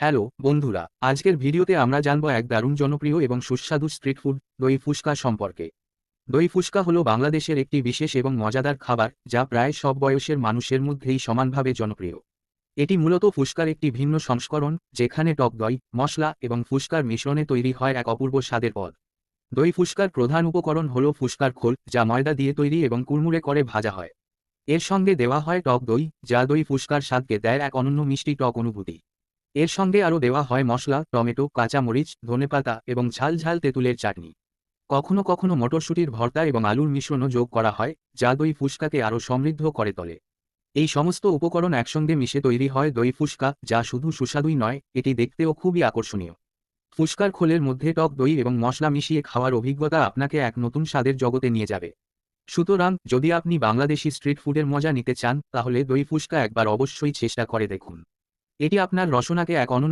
Hello বন্ধুরা, আজকের ভিডিওতে আমরা জানব এক দারুণ জনপ্রিয় এবং সুস্বাদু স্ট্রিট ফুড দই ফুচকা সম্পর্কে। দই ফুচকা হলো বাংলাদেশের একটি বিশেষ এবং মজাদার খাবার যা প্রায় সব বয়সের মানুষের মধ্যেই সমানভাবে জনপ্রিয়। এটি মূলত ফুচকার একটি ভিন্ন সংস্করণ, যেখানে টক দই, মশলা এবং ফুচকার মিশ্রণে তৈরি হয় এক অপূর্ব স্বাদের পদ। দই ফুচকার প্রধান উপকরণ হল ফুচকার খোল, যা ময়দা দিয়ে তৈরি এবং কুড়মুড়ে করে ভাজা হয়। এর সঙ্গে দেওয়া হয় টক দই, যা দই ফুচকার স্বাদকে দেয় এক অনন্য মিষ্টি টক অনুভূতি। এর সঙ্গে আরও দেওয়া হয় মশলা, টমেটো, কাঁচা মরিচ, ধনেপাতা এবং ঝাল ঝাল তেঁতুলের চাটনি। কখনো কখনো মটরশুঁটির ভর্তা এবং আলুর মিশ্রণও যোগ করা হয়, যা দই ফুচকাকে আরও সমৃদ্ধ করে তোলে। এই সমস্ত উপকরণ একসঙ্গে মিশে তৈরি হয় দই ফুচকা, যা শুধু সুস্বাদুই নয়, এটি দেখতেও খুবই আকর্ষণীয়। ফুচকার খোলের মধ্যে টক দই এবং মশলা মিশিয়ে খাওয়ার অভিজ্ঞতা আপনাকে এক নতুন স্বাদের জগতে নিয়ে যাবে। সুতরাং যদি আপনি বাংলাদেশি স্ট্রিট ফুডের মজা নিতে চান, তাহলে দই ফুচকা একবার অবশ্যই চেষ্টা করে দেখুন। এটি আপনার রসনাকে এক অনন্য